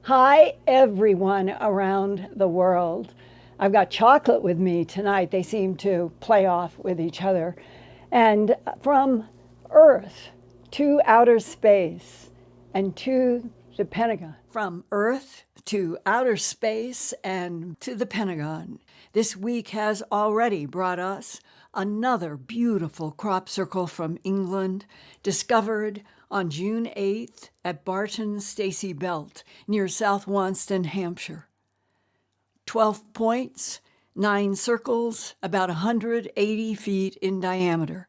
Hi, everyone around the world. I've got chocolate with me tonight. They seem to play off with each other. And from Earth to outer space and to the Pentagon. From Earth to outer space and to the Pentagon. This week has already brought us another beautiful crop circle from England, discovered on June 8th at Barton Stacey Belt near South Wanston, Hampshire. 12 points, 9 circles, about 180 feet in diameter.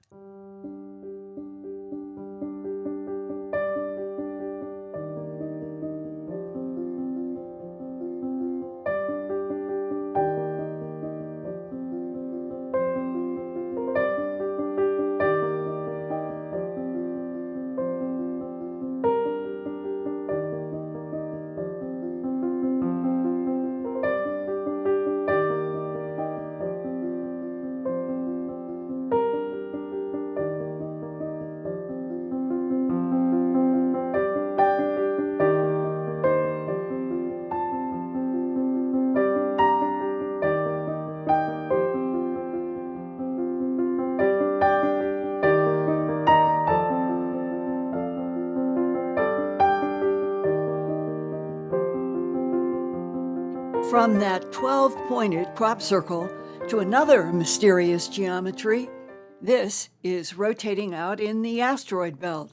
From that 12-pointed crop circle to another mysterious geometry, this is rotating out in the asteroid belt.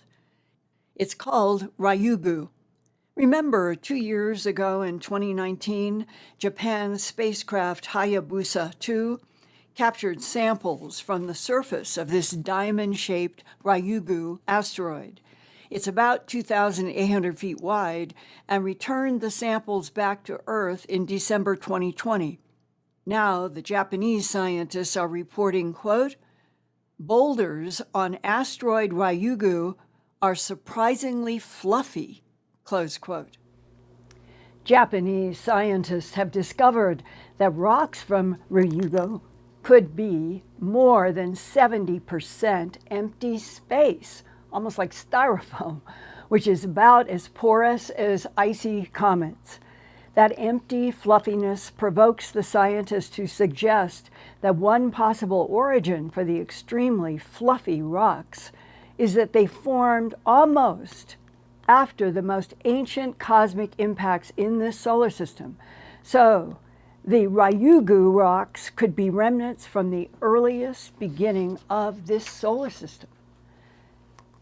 It's called Ryugu. Remember 2 years ago in 2019, Japan's spacecraft Hayabusa 2 captured samples from the surface of this diamond-shaped Ryugu asteroid. It's about 2,800 feet wide and returned the samples back to Earth in December 2020. Now, the Japanese scientists are reporting, quote, "Boulders on asteroid Ryugu are surprisingly fluffy," close quote. Japanese scientists have discovered that rocks from Ryugu could be more than 70% empty space, almost like styrofoam, which is about as porous as icy comets. That empty fluffiness provokes the scientists to suggest that one possible origin for the extremely fluffy rocks is that they formed almost after the most ancient cosmic impacts in this solar system. So the Ryugu rocks could be remnants from the earliest beginning of this solar system.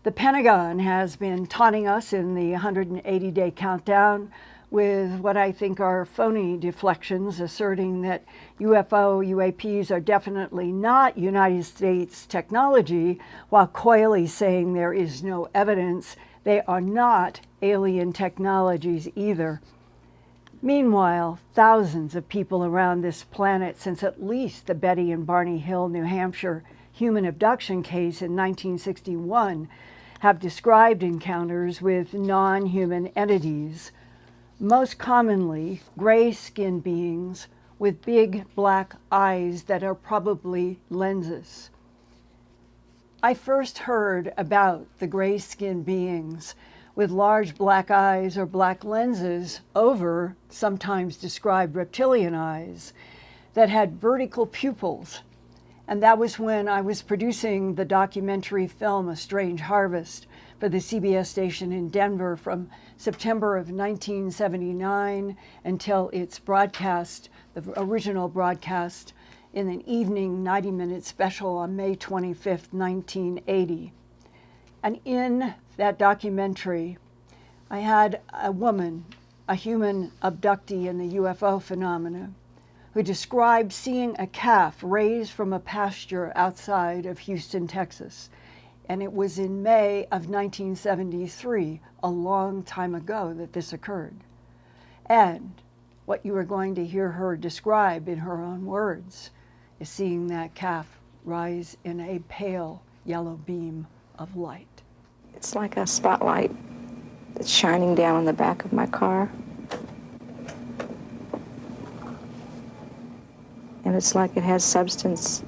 The Pentagon has been taunting us in the 180-day countdown with what I think are phony deflections, asserting that UAPs are definitely not United States technology, while coyly saying there is no evidence they are not alien technologies either. Meanwhile, thousands of people around this planet since at least the Betty and Barney Hill, New Hampshire human abduction case in 1961 have described encounters with non-human entities, most commonly gray-skinned beings with big black eyes that are probably lenses. I first heard about the gray-skinned beings with large black eyes or black lenses over sometimes described reptilian eyes that had vertical pupils And that was when I was producing the documentary film A Strange Harvest for the CBS station in Denver from September of 1979 until its broadcast, the original broadcast, in an evening 90-minute special on May 25th, 1980. And in that documentary, I had a woman, a human abductee in the UFO phenomena, who described seeing a calf raised from a pasture outside of Houston, Texas. And it was in May of 1973, a long time ago, that this occurred. And what you are going to hear her describe in her own words is seeing that calf rise in a pale yellow beam of light. It's like a spotlight that's shining down on the back of my car. And it's like it has substance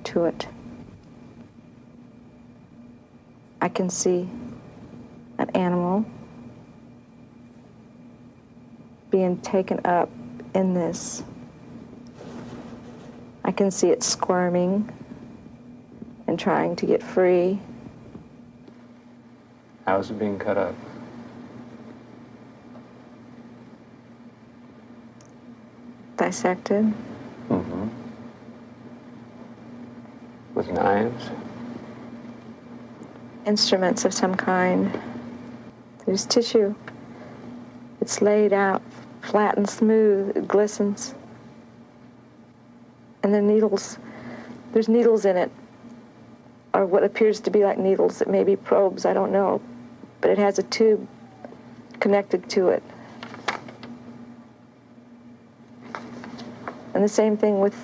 to it. I can see an animal being taken up in this. I can see it squirming and trying to get free. How is it being cut up? Dissected. Mm-hmm. With knives? Instruments of some kind. There's tissue. It's laid out flat and smooth. It glistens. And the needles, there's needles in it, or what appears to be like needles. It may be probes, I don't know. But it has a tube connected to it. And the same thing with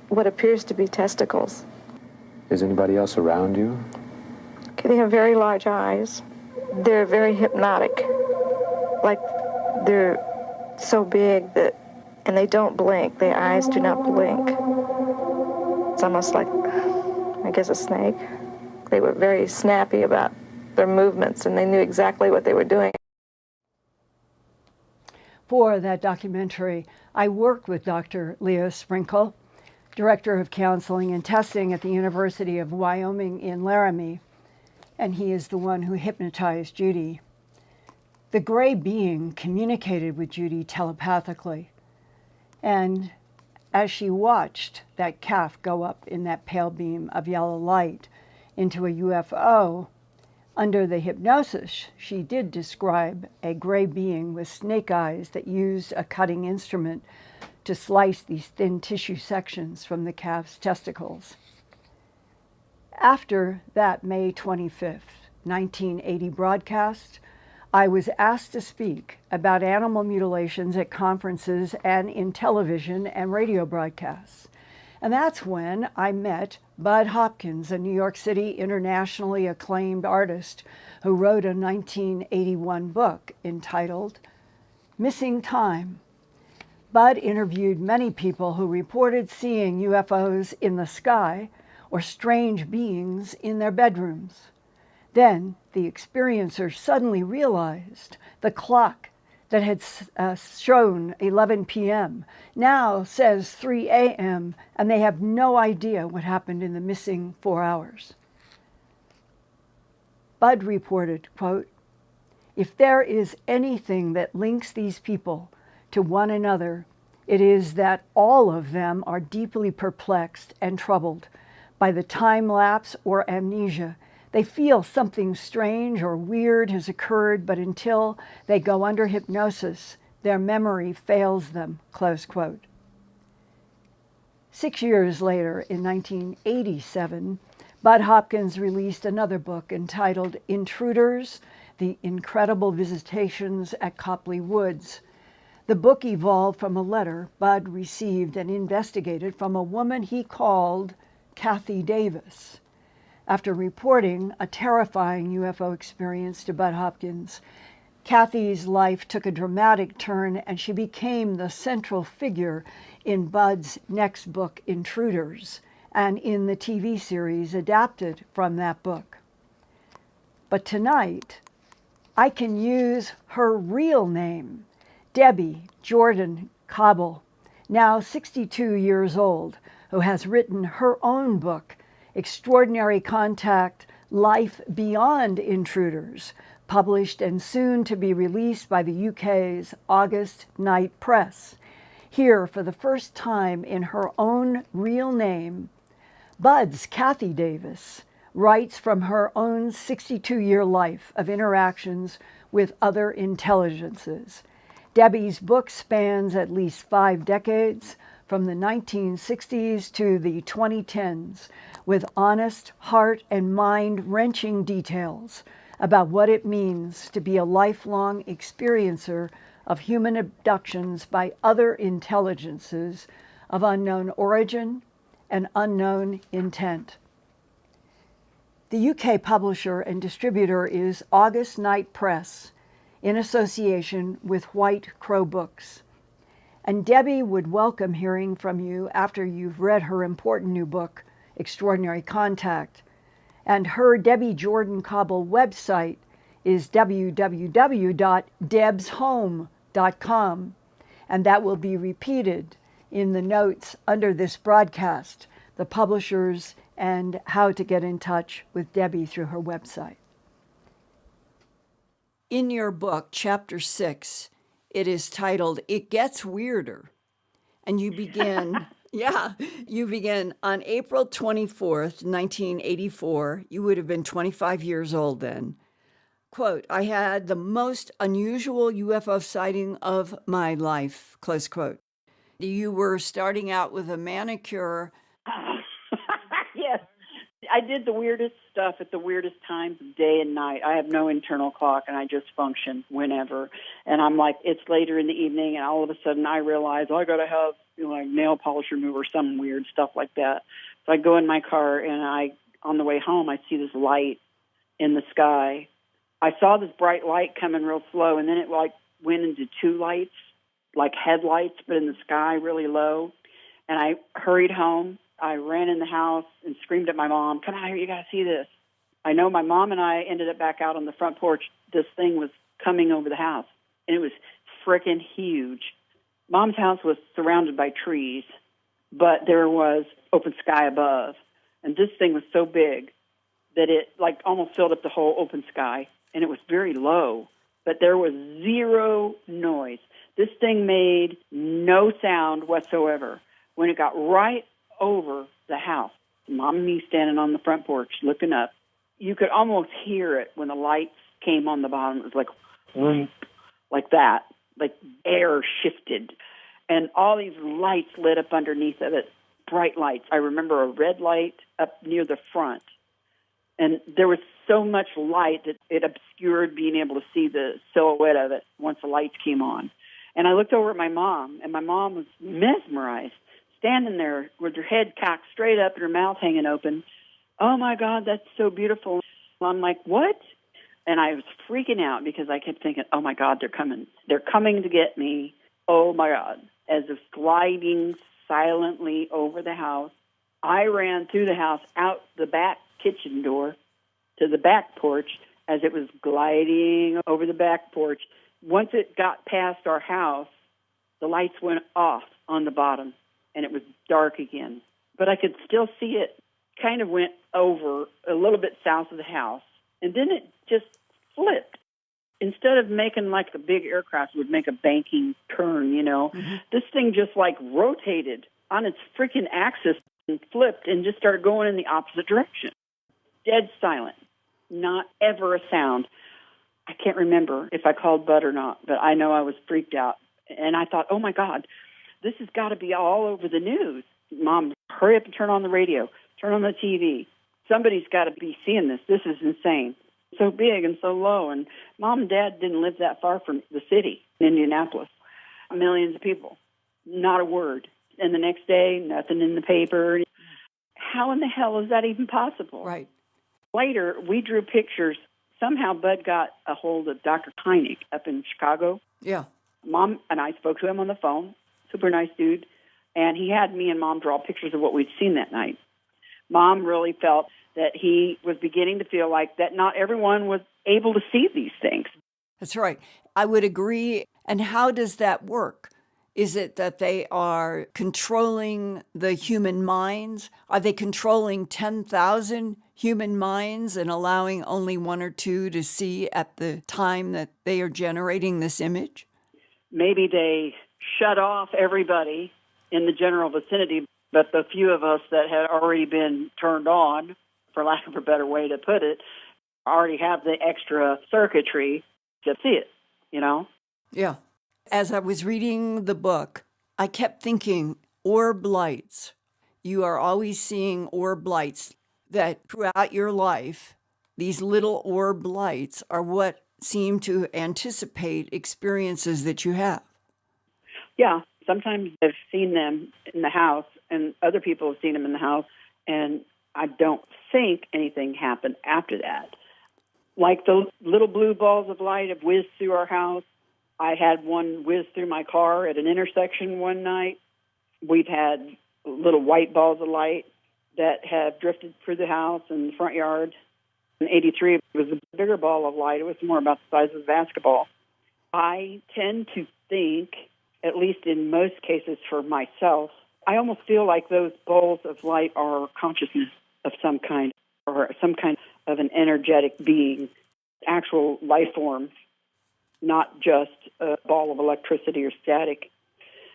what appears to be testicles. Is anybody else around you? Okay, they have very large eyes. They're very hypnotic. Like they're so big that, and they don't blink. Their eyes do not blink. It's almost like, I guess, a snake. They were very snappy about their movements, and they knew exactly what they were doing. For that documentary, I worked with Dr. Leo Sprinkle, Director of Counseling and Testing at the University of Wyoming in Laramie, and he is the one who hypnotized Judy. The gray being communicated with Judy telepathically, and as she watched that calf go up in that pale beam of yellow light into a UFO, under the hypnosis, she did describe a gray being with snake eyes that used a cutting instrument to slice these thin tissue sections from the calf's testicles. After that May 25th, 1980 broadcast, I was asked to speak about animal mutilations at conferences and in television and radio broadcasts. And that's when I met Budd Hopkins, a New York City internationally acclaimed artist who wrote a 1981 book entitled Missing Time. Budd interviewed many people who reported seeing UFOs in the sky or strange beings in their bedrooms. Then the experiencer suddenly realized the clock that had shown 11 p.m. now says 3 a.m., and they have no idea what happened in the missing 4 hours. Budd reported, quote, "If there is anything that links these people to one another, it is that all of them are deeply perplexed and troubled by the time lapse or amnesia. They feel something strange or weird has occurred, but until they go under hypnosis, their memory fails them," close quote. 6 years later, in 1987, Budd Hopkins released another book entitled Intruders, The Incredible Visitations at Copley Woods. The book evolved from a letter Budd received and investigated from a woman he called Kathy Davis. After reporting a terrifying UFO experience to Budd Hopkins, Kathy's life took a dramatic turn and she became the central figure in Budd's next book, Intruders, and in the TV series adapted from that book. But tonight, I can use her real name, Debbie Jordan-Kauble, now 62 years old, who has written her own book, Extraordinary Contact, Life Beyond Intruders, published and soon to be released by the UK's August Night Press. Here, for the first time in her own real name, Budd's Kathy Davis writes from her own 62-year life of interactions with other intelligences. Debbie's book spans at least 5 decades, from the 1960s to the 2010s, with honest, heart and mind-wrenching details about what it means to be a lifelong experiencer of human abductions by other intelligences of unknown origin and unknown intent. The UK publisher and distributor is August Night Press, in association with White Crow Books. And Debbie would welcome hearing from you after you've read her important new book, Extraordinary Contact. And her Debbie Jordan-Kauble website is www.debshome.com, and that will be repeated in the notes under this broadcast, the publishers and how to get in touch with Debbie through her website. In your book, Chapter 6, it is titled, It Gets Weirder. And you begin, you begin on April 24th, 1984. You would have been 25 years old then. Quote, I had the most unusual UFO sighting of my life, close quote. You were starting out with a manicure. Yes. I did the weirdest stuff at the weirdest times of day and night. I have no internal clock, and I just function whenever. And I'm like, it's later in the evening, and all of a sudden I realize, I got to have like nail polish remover, some weird stuff like that. So I go in my car, and on the way home, I see this light in the sky. I saw this bright light coming real slow, and then it like went into 2 lights, like headlights, but in the sky really low. And I hurried home. I ran in the house and screamed at my mom, come out here, you got to see this. I know my mom and I ended up back out on the front porch. This thing was coming over the house, and it was frickin' huge. Mom's house was surrounded by trees, but there was open sky above. And this thing was so big that it like almost filled up the whole open sky, and it was very low, but there was zero noise. This thing made no sound whatsoever. When it got right over the house, Mom and me standing on the front porch looking up, you could almost hear it when the lights came on the bottom. It was like, whoop, like that, like air shifted. And all these lights lit up underneath of it, bright lights. I remember a red light up near the front. And there was so much light that it obscured being able to see the silhouette of it once the lights came on. And I looked over at my mom, and my mom was mesmerized, standing there with her head cocked straight up and her mouth hanging open. Oh, my God, that's so beautiful. I'm like, what? And I was freaking out because I kept thinking, oh, my God, they're coming. They're coming to get me. Oh, my God. As if gliding silently over the house, I ran through the house out the back kitchen door to the back porch as it was gliding over the back porch. Once it got past our house, the lights went off on the bottom, and it was dark again. But I could still see it kind of went over a little bit south of the house, and then it just flipped. Instead of making like the big aircraft would make a banking turn, this thing just like rotated on its freaking axis and flipped and just started going in the opposite direction. Dead silent. Not ever a sound. I can't remember if I called Budd or not, but I know I was freaked out. And I thought, oh, my God, this has got to be all over the news. Mom, hurry up and turn on the radio. Turn on the TV. Somebody's got to be seeing this. This is insane. So big and so low. And Mom and Dad didn't live that far from the city in Indianapolis. Millions of people. Not a word. And the next day, nothing in the paper. How in the hell is that even possible? Right. Later, we drew pictures. Somehow Budd got a hold of Dr. Heineck up in Chicago. Yeah. Mom and I spoke to him on the phone. Super nice dude. And he had me and Mom draw pictures of what we'd seen that night. Mom really felt that he was beginning to feel like that not everyone was able to see these things. That's right. I would agree. And how does that work? Is it that they are controlling the human minds? Are they controlling 10,000 human minds and allowing only one or two to see at the time that they are generating this image? Maybe they shut off everybody in the general vicinity, but the few of us that had already been turned on, for lack of a better way to put it, already have the extra circuitry to see it, you know? Yeah. As I was reading the book, I kept thinking orb lights. You are always seeing orb lights, that throughout your life, these little orb lights are what seem to anticipate experiences that you have. Yeah, sometimes I've seen them in the house, and other people have seen them in the house, and I don't think anything happened after that. Like those little blue balls of light have whizzed through our house. I had one whiz through my car at an intersection one night. We've had little white balls of light that have drifted through the house and the front yard. In 83, it was a bigger ball of light. It was more about the size of a basketball. I tend to think, at least in most cases for myself, I almost feel like those balls of light are consciousness of some kind, or some kind of an energetic being, actual life form, not just a ball of electricity or static.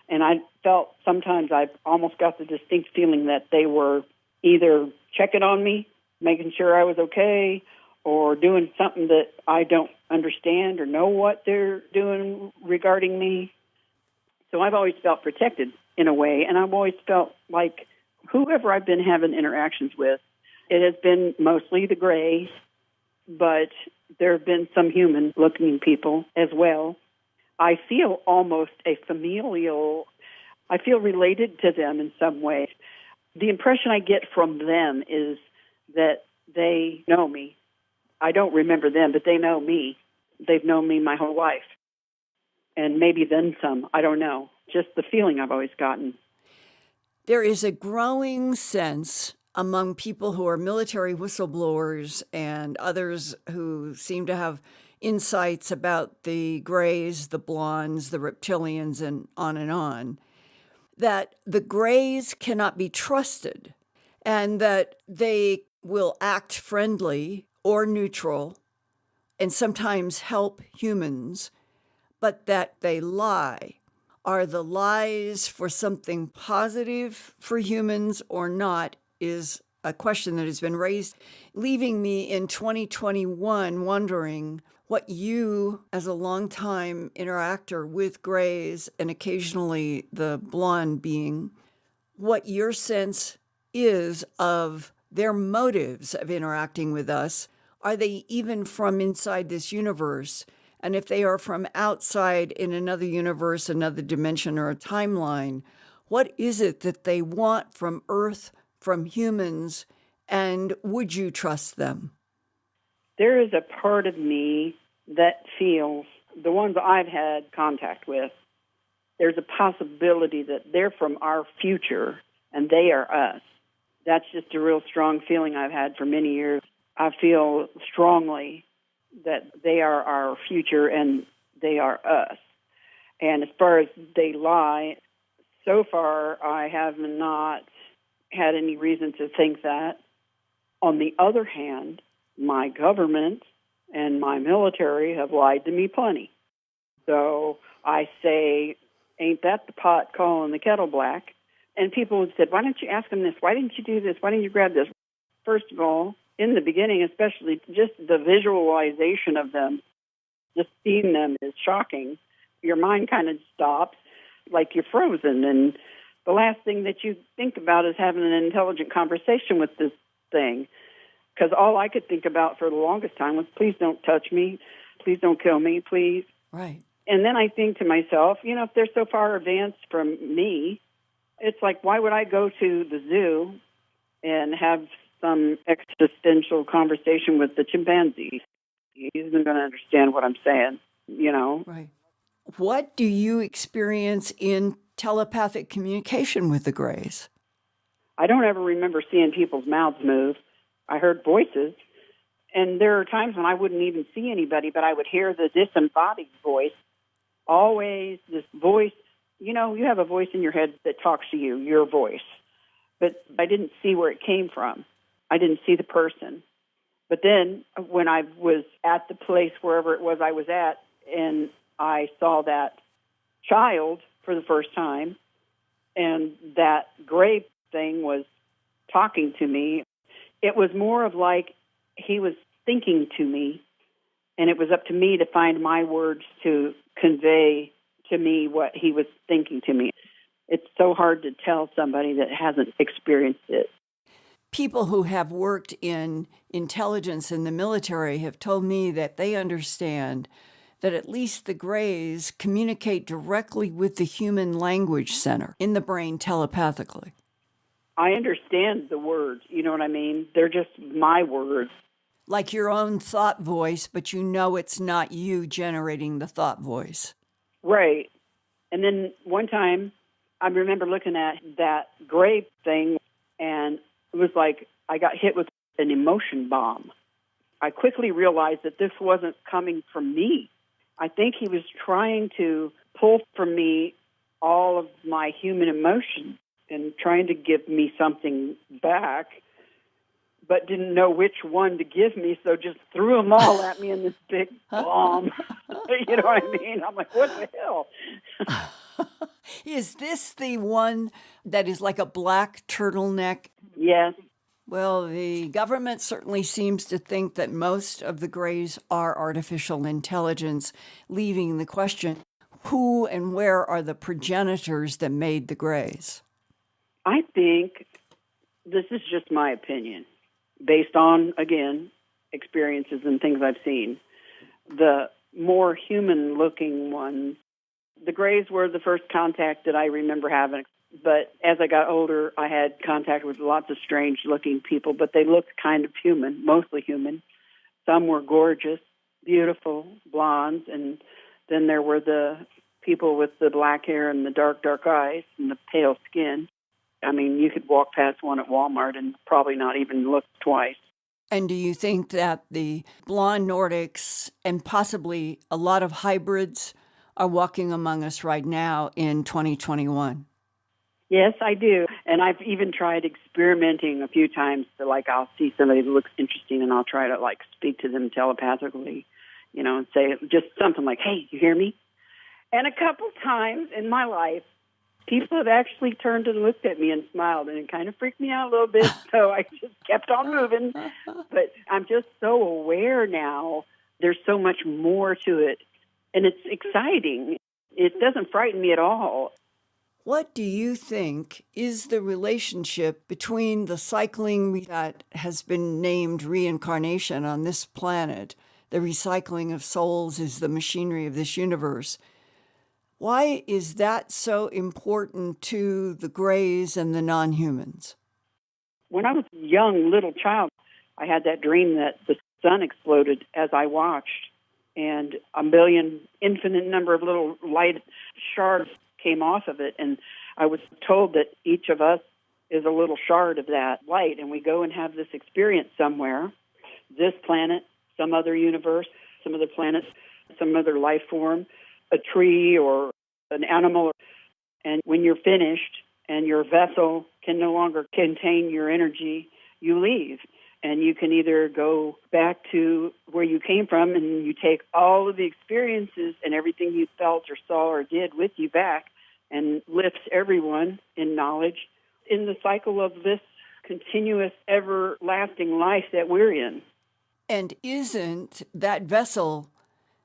And I felt sometimes I almost got the distinct feeling that they were either checking on me, making sure I was okay, or doing something that I don't understand or know what they're doing regarding me. So I've always felt protected in a way, and I've always felt like whoever I've been having interactions with, it has been mostly the Greys, but there have been some human-looking people as well. I feel almost I feel related to them in some way. The impression I get from them is that they know me. I don't remember them, but they know me. They've known me my whole life. And maybe then some, I don't know. Just the feeling I've always gotten. There is a growing sense among people who are military whistleblowers and others who seem to have insights about the Greys, the Blondes, the Reptilians, and on, that the Greys cannot be trusted and that they will act friendly or neutral and sometimes help humans, but that they lie. Are the lies for something positive for humans or not is a question that has been raised, leaving me in 2021 wondering what you, as a longtime interactor with Greys and occasionally the blonde being, what your sense is of their motives of interacting with us. Are they even from inside this universe? And if they are from outside in another universe, another dimension, or a timeline, what is it that they want from Earth, from humans, and would you trust them? There is a part of me that feels, the ones I've had contact with, there's a possibility that they're from our future and they are us. That's just a real strong feeling I've had for many years. I feel strongly that they are our future and they are us. And as far as they lie, so far I have not had any reason to think that. On the other hand, my government and my military have lied to me plenty. So I say, ain't that the pot calling the kettle black? And people have said, why don't you ask them this? Why didn't you do this? Why didn't you grab this? First of all, in the beginning, especially, just the visualization of them, just seeing them is shocking. Your mind kind of stops, like you're frozen. And the last thing that you think about is having an intelligent conversation with this thing. Because all I could think about for the longest time was, please don't touch me. Please don't kill me, please. Right. And then I think to myself, if they're so far advanced from me, it's like, why would I go to the zoo and have some existential conversation with the chimpanzee? He isn't going to understand what I'm saying, Right. What do you experience in telepathic communication with the Greys? I don't ever remember seeing people's mouths move. I heard voices, and there are times when I wouldn't even see anybody, but I would hear the disembodied voice, always this voice you have a voice in your head that talks to you, your voice. But I didn't see where it came from. I didn't see the person. But then when I was at the place, wherever it was I was at, and I saw that child for the first time, and that gray thing was talking to me, it was more of like he was thinking to me, and it was up to me to find my words to convey to me what he was thinking to me. It's so hard to tell somebody that hasn't experienced it. People who have worked in intelligence in the military have told me that they understand that at least the Greys communicate directly with the human language center in the brain telepathically. I understand the words, you know what I mean? They're just my words. Like your own thought voice, but you know it's not you generating the thought voice. Right. And then one time, I remember looking at that gray thing, and it was like I got hit with an emotion bomb. I quickly realized that this wasn't coming from me. I think he was trying to pull from me all of my human emotions and trying to give me something back, but didn't know which one to give me, so just threw them all at me in this big bomb. You know what I mean? I'm like, what the hell? Is this the one that is like a black turtleneck? Yes. Well, the government certainly seems to think that most of the Greys are artificial intelligence, leaving the question, who and where are the progenitors that made the Greys? I think, this is just my opinion, based on, again, experiences and things I've seen. The more human-looking ones, the Greys were the first contact that I remember having. But as I got older, I had contact with lots of strange-looking people, but they looked kind of human, mostly human. Some were gorgeous, beautiful, blondes, and then there were the people with the black hair and the dark, dark eyes and the pale skin. I mean, you could walk past one at Walmart and probably not even look twice. And do you think that the blonde Nordics and possibly a lot of hybrids are walking among us right now in 2021? Yes, I do. And I've even tried experimenting a few times. So, like, I'll see somebody that looks interesting and I'll try to, like, speak to them telepathically, and say just something like, hey, you hear me? And a couple times in my life, people have actually turned and looked at me and smiled, and it kind of freaked me out a little bit. So I just kept on moving. But I'm just so aware now. There's so much more to it. And it's exciting. It doesn't frighten me at all. What do you think is the relationship between the cycling that has been named reincarnation on this planet? The recycling of souls is the machinery of this universe. Why is that so important to the Greys and the non-humans? When I was a young little child, I had that dream that the sun exploded as I watched, and a million, infinite number of little light shards came off of it, and I was told that each of us is a little shard of that light, and we go and have this experience somewhere, this planet, some other universe, some other planets, some other life form, a tree or an animal, and when you're finished and your vessel can no longer contain your energy, you leave. And you can either go back to where you came from and you take all of the experiences and everything you felt or saw or did with you back and lifts everyone in knowledge in the cycle of this continuous, everlasting life that we're in. And isn't that vessel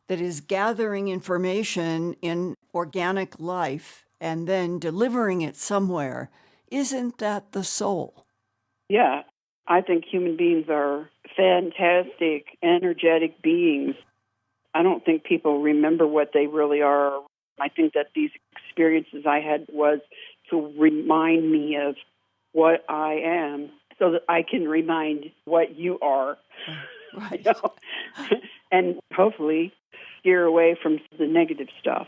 that is gathering information in organic life and then delivering it somewhere, isn't that the soul? Yeah. I think human beings are fantastic, energetic beings. I don't think people remember what they really are. I think that these experiences I had was to remind me of what I am so that I can remind what you are. Right. And hopefully steer away from the negative stuff.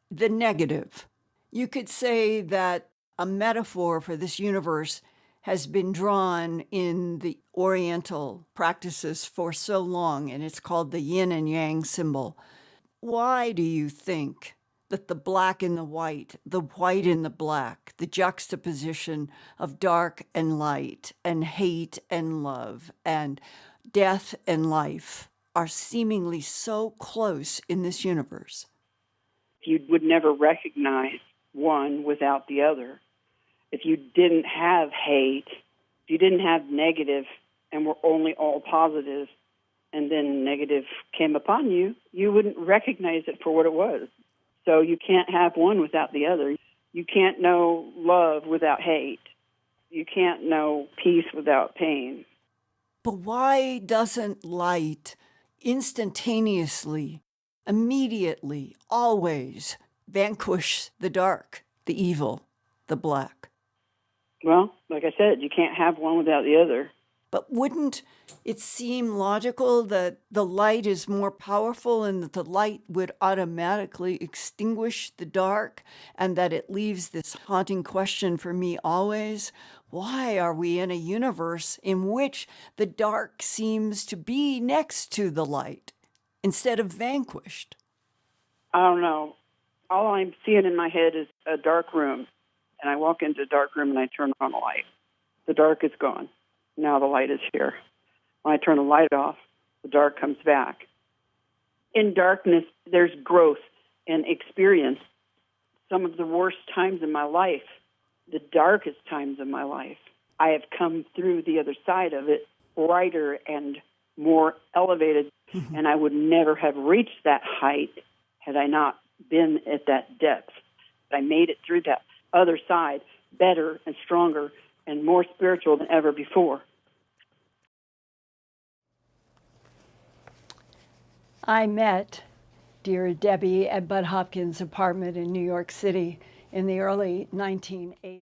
The negative. You could say that a metaphor for this universe has been drawn in the Oriental practices for so long, and it's called the yin and yang symbol. Why do you think that the black and the white and the black, the juxtaposition of dark and light and hate and love and death and life are seemingly so close in this universe. You would never recognize one without the other. If you didn't have hate, if you didn't have negative and were only all positive, and then negative came upon you, you wouldn't recognize it for what it was. So you can't have one without the other. You can't know love without hate. You can't know peace without pain. But why doesn't light instantaneously, immediately, always vanquish the dark, the evil, the black? Well, like I said, you can't have one without the other. But wouldn't it seem logical that the light is more powerful and that the light would automatically extinguish the dark, and that it leaves this haunting question for me always? Why are we in a universe in which the dark seems to be next to the light instead of vanquished? I don't know. All I'm seeing in my head is a dark room. And I walk into a dark room and I turn on the light. The dark is gone. Now the light is here. When I turn the light off, the dark comes back. In darkness, there's growth and experience. Some of the worst times in my life, the darkest times of my life, I have come through the other side of it brighter and more elevated, and I would never have reached that height had I not been at that depth. I made it through that other side better and stronger and more spiritual than ever before. I met dear Debbie at Budd Hopkins' apartment in New York City in the early 1980s.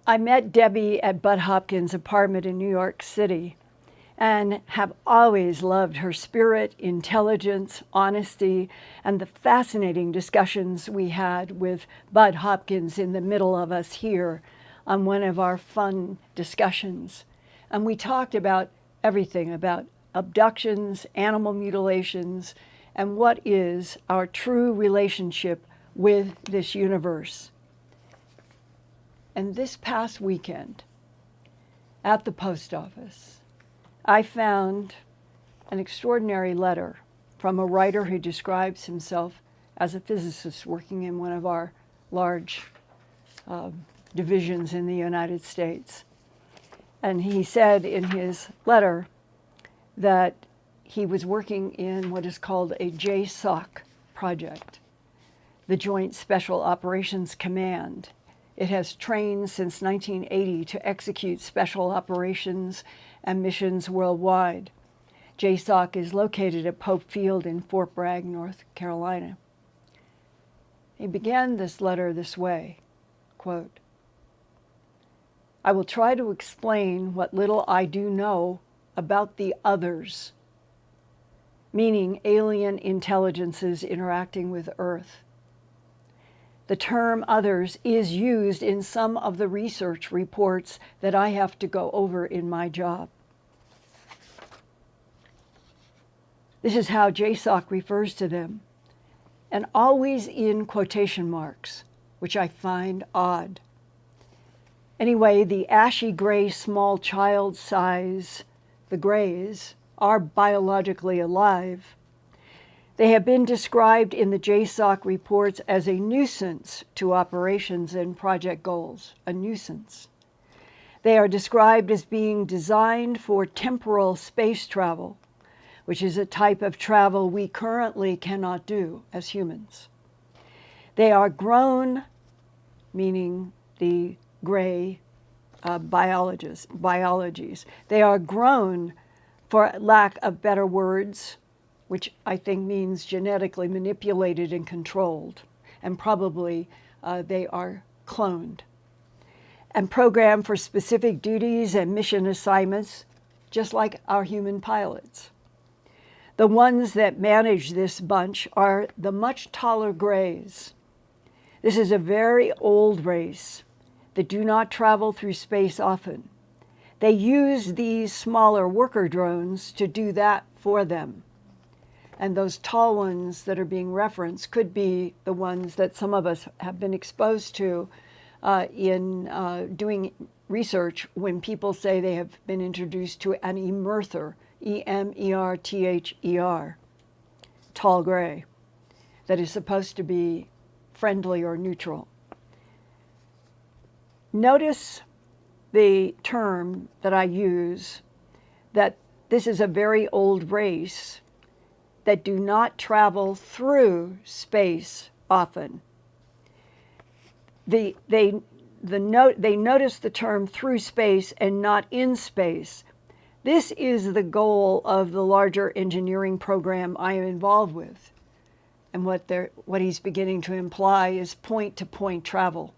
I met Debbie at Budd Hopkins' apartment in New York City and have always loved her spirit, intelligence, honesty, and the fascinating discussions we had with Budd Hopkins in the middle of us here on one of our fun discussions. And we talked about everything, about abductions, animal mutilations, and what is our true relationship with this universe. And this past weekend, at the post office, I found an extraordinary letter from a writer who describes himself as a physicist working in one of our large divisions in the United States. And he said in his letter that he was working in what is called a JSOC project, the Joint Special Operations Command. It has trained since 1980 to execute special operations and missions worldwide. JSOC is located at Pope Field in Fort Bragg, North Carolina. He began this letter this way, quote, "I will try to explain what little I do know about the others," meaning alien intelligences interacting with Earth. The term others is used in some of the research reports that I have to go over in my job. This is how JSOC refers to them, and always in quotation marks, which I find odd. Anyway, the ashy gray small child size, the grays, are biologically alive. They have been described in the JSOC reports as a nuisance to operations and project goals, a nuisance. They are described as being designed for temporal space travel, which is a type of travel we currently cannot do as humans. They are grown, meaning the gray biologies. They are grown, for lack of better words, which I think means genetically manipulated and controlled, and probably they are cloned, and programmed for specific duties and mission assignments, just like our human pilots. The ones that manage this bunch are the much taller grays. This is a very old race that do not travel through space often. They use these smaller worker drones to do that for them. And those tall ones that are being referenced could be the ones that some of us have been exposed to in doing research when people say they have been introduced to an emerther, E-M-E-R-T-H-E-R, tall gray, that is supposed to be friendly or neutral. Notice the term that I use, that this is a very old race that do not travel through space often. They notice the term through space and not in space. This is the goal of the larger engineering program I am involved with. And what he's beginning to imply is point-to-point travel.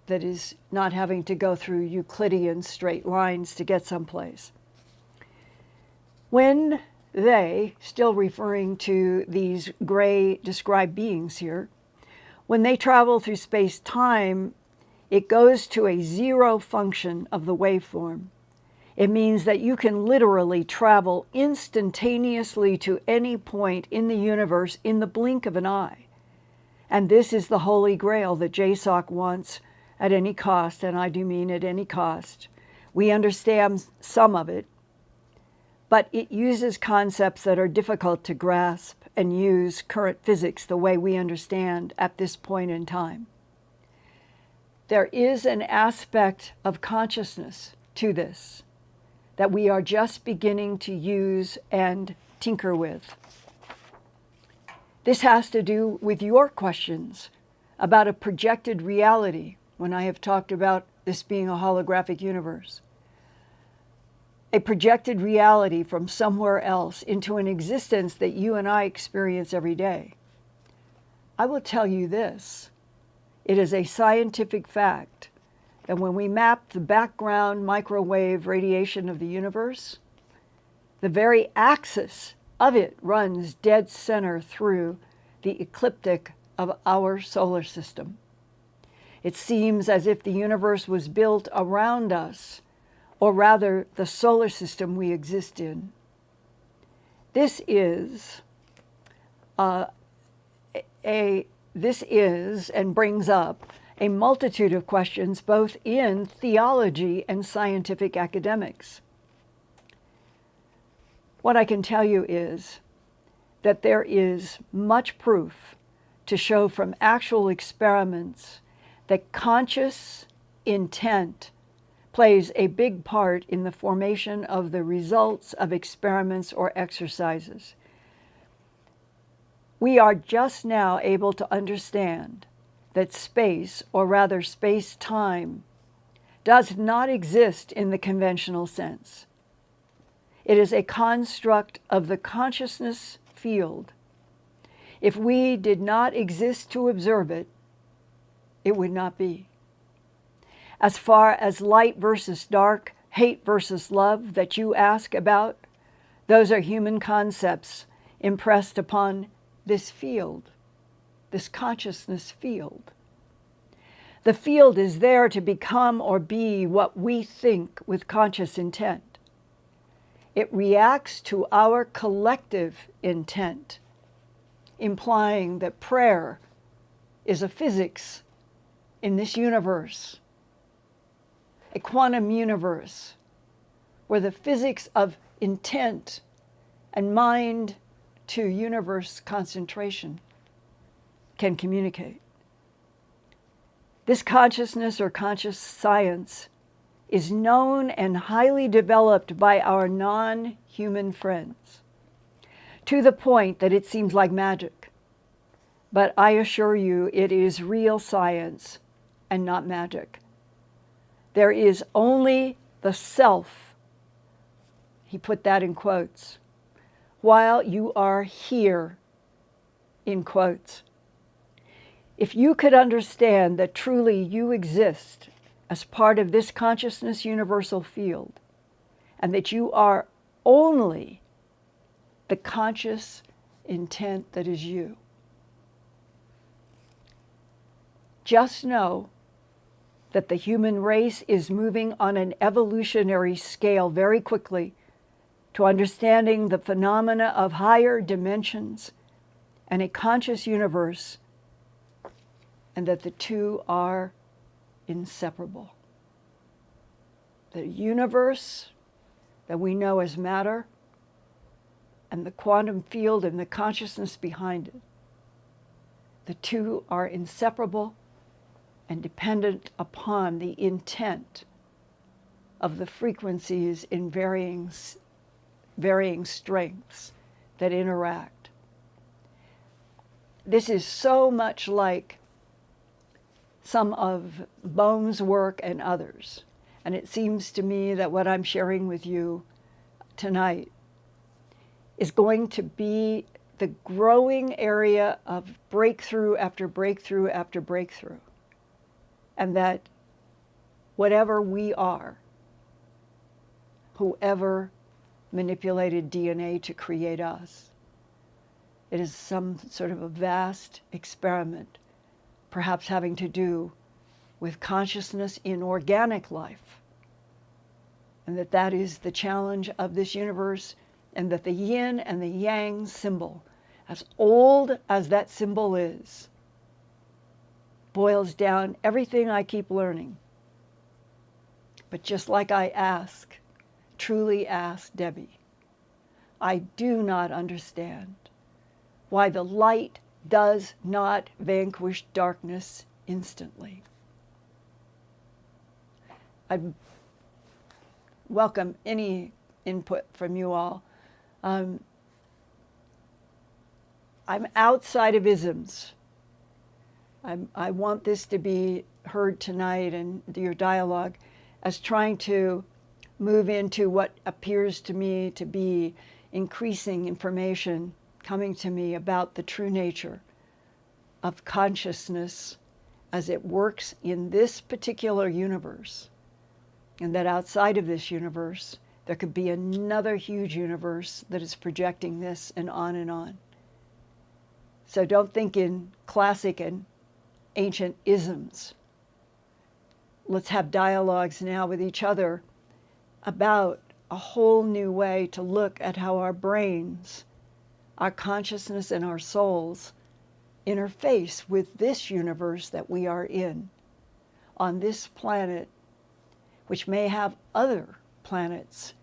That is not having to go through Euclidean straight lines to get someplace. When they, still referring to these gray described beings here, when they travel through space-time, it goes to a zero function of the waveform. It means that you can literally travel instantaneously to any point in the universe in the blink of an eye. And this is the holy grail that JSOC wants at any cost, and I do mean at any cost. We understand some of it, but it uses concepts that are difficult to grasp and use current physics the way we understand at this point in time. There is an aspect of consciousness to this that we are just beginning to use and tinker with. This has to do with your questions about a projected reality when I have talked about this being a holographic universe. A projected reality from somewhere else into an existence that you and I experience every day. I will tell you this. It is a scientific fact that when we map the background microwave radiation of the universe, the very axis of it runs dead center through the ecliptic of our solar system. It seems as if the universe was built around us, or rather the solar system we exist in. This is and brings up a multitude of questions both in theology and scientific academics. What I can tell you is that there is much proof to show from actual experiments that conscious intent plays a big part in the formation of the results of experiments or exercises. We are just now able to understand that space, or rather space-time, does not exist in the conventional sense. It is a construct of the consciousness field. If we did not exist to observe it, it would not be. As far as light versus dark, hate versus love that you ask about, those are human concepts impressed upon this field, this consciousness field. The field is there to become or be what we think with conscious intent. It reacts to our collective intent, implying that prayer is a physics in this universe, a quantum universe, where the physics of intent and mind to universe concentration can communicate. This consciousness or conscious science is known and highly developed by our non-human friends, to the point that it seems like magic. But I assure you, it is real science and not magic. There is only the self, he put that in quotes, while you are here, in quotes. If you could understand that truly you exist as part of this consciousness universal field, and that you are only the conscious intent that is you. Just know that the human race is moving on an evolutionary scale very quickly to understanding the phenomena of higher dimensions and a conscious universe, and that the two are inseparable. The universe that we know as matter and the quantum field and the consciousness behind it, the two are inseparable and dependent upon the intent of the frequencies in varying strengths that interact. This is so much like some of Bohm's work and others. And it seems to me that what I'm sharing with you tonight is going to be the growing area of breakthrough after breakthrough after breakthrough. And that whatever we are, whoever manipulated DNA to create us, it is some sort of a vast experiment, perhaps having to do with consciousness in organic life. And that is the challenge of this universe, and that the yin and the yang symbol, as old as that symbol is, boils down everything I keep learning. But just like I truly ask Debbie, I do not understand why the light does not vanquish darkness instantly. I welcome any input from you all. I'm outside of isms. I want this to be heard tonight and your dialogue as trying to move into what appears to me to be increasing information coming to me about the true nature of consciousness as it works in this particular universe. And that outside of this universe, there could be another huge universe that is projecting this and on and on. So don't think in classic and ancient isms. Let's have dialogues now with each other about a whole new way to look at how our brains, our consciousness, and our souls interface with this universe that we are in, on this planet, which may have other planets,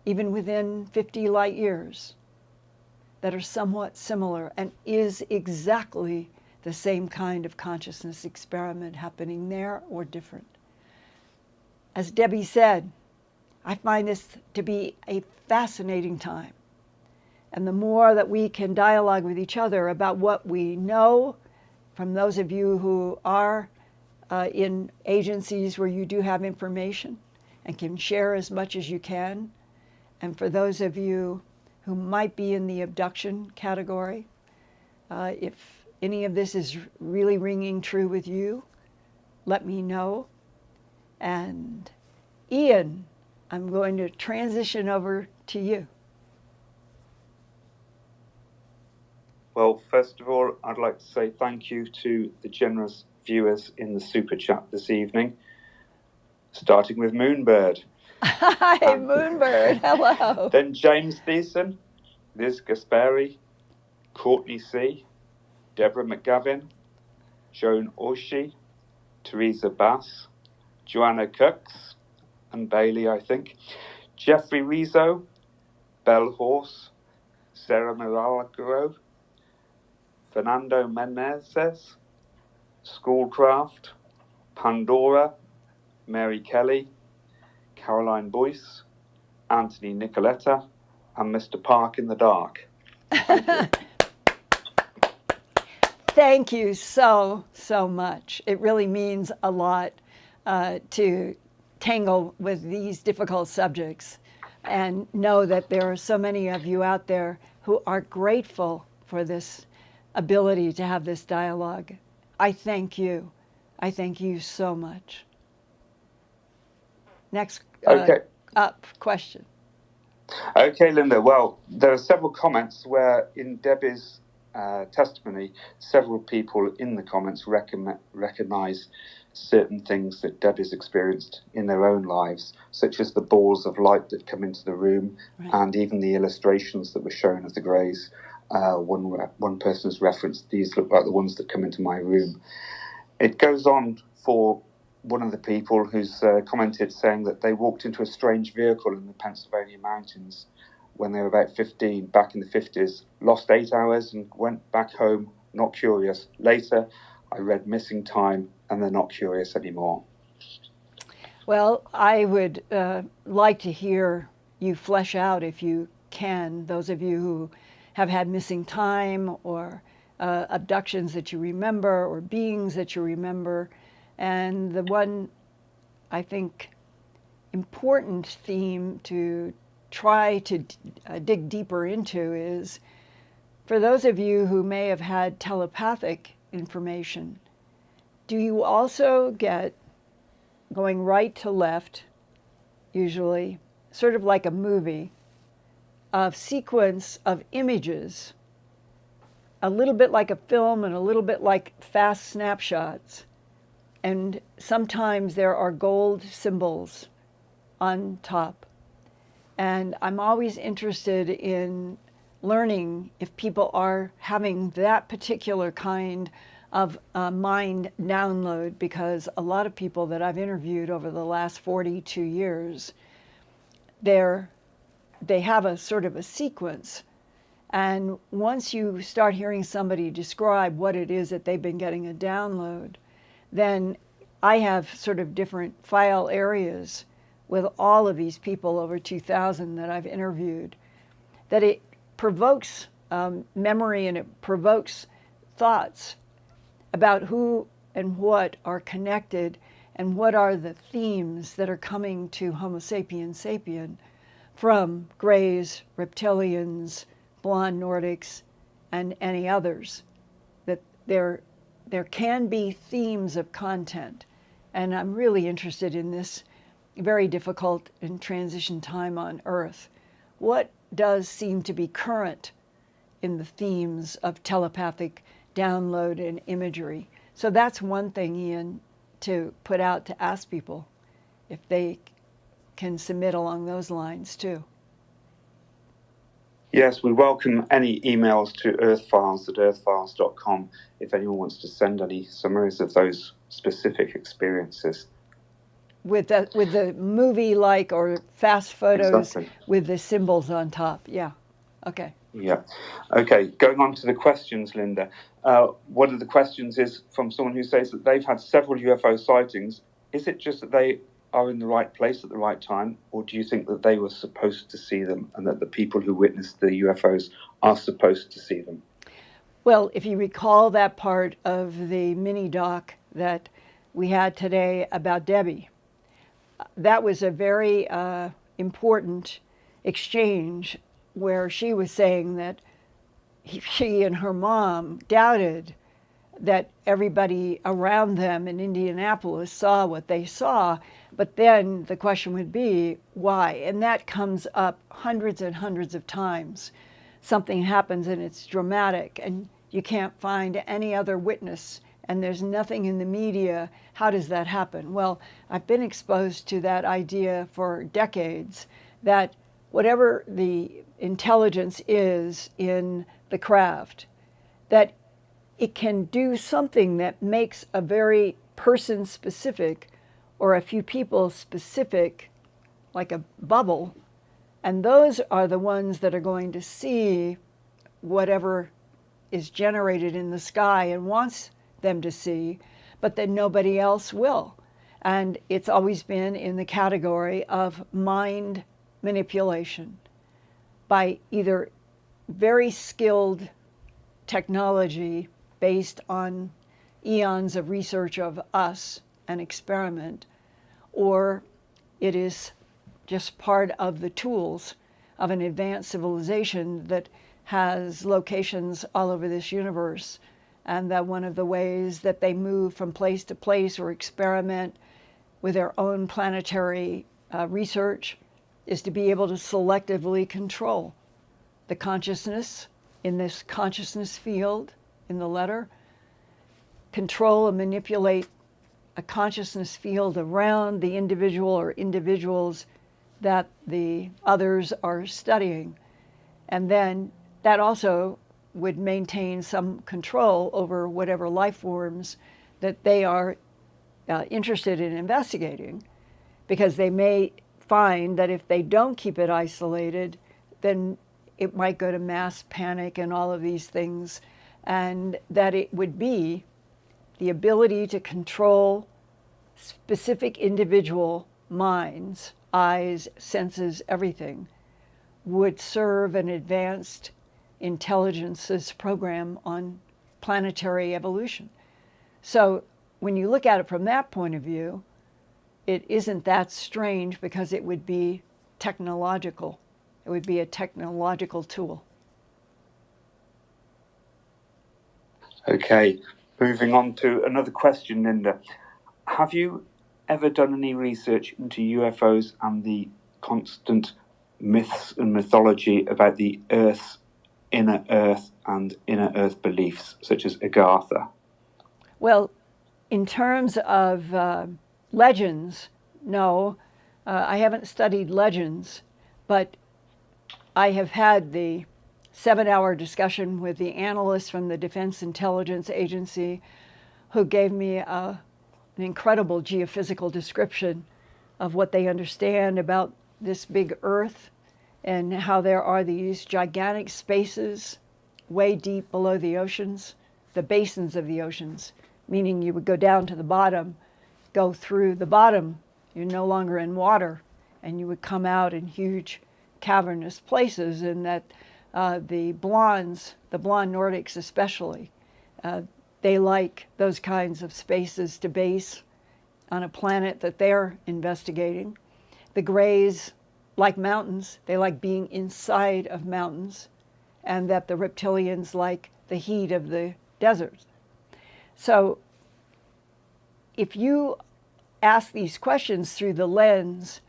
even within 50 light years, that are somewhat similar and is exactly the same kind of consciousness experiment happening there or different. As Debbie said, I find this to be a fascinating time. And the more that we can dialogue with each other about what we know, from those of you who are in agencies where you do have information and can share as much as you can, and for those of you who might be in the abduction category, if any of this is really ringing true with you, let me know. And Ian, I'm going to transition over to you. Well, first of all, I'd like to say thank you to the generous viewers in the super chat this evening, starting with Moonbird. Hi, Moonbird. Hello. Then James Thiessen, Liz Gasperi, Courtney C., Deborah McGavin, Joan Orshi, Teresa Bass, Joanna Cooks, and Bailey, I think, Jeffrey Rizzo, Bell Horse, Sarah Milagro, Fernando Menezes, Schoolcraft, Pandora, Mary Kelly, Caroline Boyce, Anthony Nicoletta, and Mr. Park in the Dark. Thank you. Thank you so much. It really means a lot to tangle with these difficult subjects and know that there are so many of you out there who are grateful for this ability to have this dialogue. I thank you. I thank you so much. Next Okay. up question. Okay, Linda. Well, there are several comments where in Debbie's testimony, several people in the comments recognize certain things that Debbie's experienced in their own lives, such as the balls of light that come into the room, right, and even the illustrations that were shown of the greys. One person has referenced, these look like the ones that come into my room. It goes on for one of the people who's commented saying that they walked into a strange vehicle in the Pennsylvania mountains when they were about 15, back in the 50s, lost 8 hours and went back home, not curious. Later, I read missing time and they're not curious anymore. Well, I would like to hear you flesh out, if you can, those of you who have had missing time or abductions that you remember or beings that you remember. And the one, I think, important theme to try to dig deeper into is, for those of you who may have had telepathic information, do you also get, going right to left, usually, sort of like a movie, a sequence of images, a little bit like a film and a little bit like fast snapshots? And sometimes there are gold symbols on top. And I'm always interested in learning if people are having that particular kind of mind download, because a lot of people that I've interviewed over the last 42 years, they have a sort of a sequence. And once you start hearing somebody describe what it is that they've been getting a download, then I have sort of different file areas with all of these people, over 2,000 that I've interviewed, that it provokes memory and it provokes thoughts about who and what are connected and what are the themes that are coming to Homo sapiens sapien from Greys, reptilians, blonde Nordics, and any others. That there can be themes of content. And I'm really interested in this very difficult and transition time on Earth. What does seem to be current in the themes of telepathic download and imagery? So that's one thing, Ian, to put out to ask people if they can submit along those lines too. Yes, we welcome any emails to earthfiles@earthfiles.com if anyone wants to send any summaries of those specific experiences. With the movie-like or fast photos, Exactly, with the symbols on top. Yeah. Okay. Yeah. Okay, going on to the questions, Linda. One of the questions is from someone who says that they've had several UFO sightings. Is it just that they are in the right place at the right time, or do you think that they were supposed to see them and that the people who witnessed the UFOs are supposed to see them? Well, if you recall that part of the mini doc that we had today about Debbie, that was a very important exchange where she was saying that she and her mom doubted that everybody around them in Indianapolis saw what they saw. But then the question would be, why? And that comes up hundreds and hundreds of times. Something happens and it's dramatic and you can't find any other witness and there's nothing in the media. How does that happen? Well, I've been exposed to that idea for decades, that whatever the intelligence is in the craft, that it can do something that makes a very person-specific or a few people specific, like a bubble, and those are the ones that are going to see whatever is generated in the sky and wants them to see, but then nobody else will. And it's always been in the category of mind manipulation by either very skilled technology based on eons of research of us and experiment, or it is just part of the tools of an advanced civilization that has locations all over this universe, and that one of the ways that they move from place to place or experiment with their own planetary research is to be able to selectively control the consciousness in this consciousness field in the letter, control and manipulate a consciousness field around the individual or individuals that the others are studying. And then that also would maintain some control over whatever life forms that they are interested in investigating, because they may find that if they don't keep it isolated, then it might go to mass panic and all of these things, and that it would be the ability to control specific individual minds, eyes, senses, everything, would serve an advanced intelligence's program on planetary evolution. So when you look at it from that point of view, it isn't that strange, because it would be technological. It would be a technological tool. Okay, moving on to another question, Linda. Have you ever done any research into UFOs and the constant myths and mythology about the Earth's inner Earth and inner Earth beliefs, such as Agartha? Well, in terms of legends, no. I haven't studied legends, but I have had the 7-hour discussion with the analysts from the Defense Intelligence Agency, who gave me an incredible geophysical description of what they understand about this big Earth, and how there are these gigantic spaces way deep below the oceans, the basins of the oceans, meaning you would go down to the bottom, go through the bottom, you're no longer in water, and you would come out in huge cavernous places, and that the blonde Nordics especially, they like those kinds of spaces to base on a planet that they're investigating. The Greys like mountains, they like being inside of mountains, and that the reptilians like the heat of the deserts. So if you ask these questions through the lens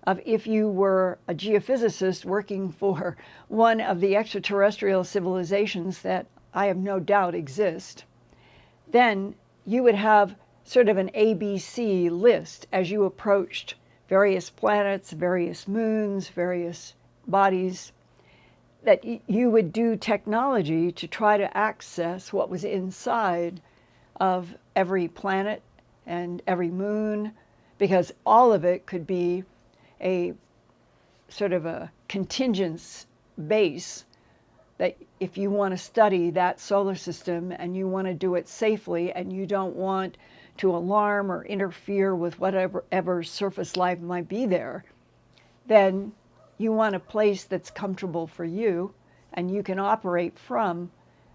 of if you were a geophysicist working for one of the extraterrestrial civilizations that I have no doubt exist, then you would have sort of an ABC list as you approached various planets, various moons, various bodies, that you would do technology to try to access what was inside of every planet and every moon, because all of it could be a sort of a contingent base that if you want to study that solar system and you want to do it safely and you don't want to alarm or interfere with whatever surface life might be there, then you want a place that's comfortable for you and you can operate from,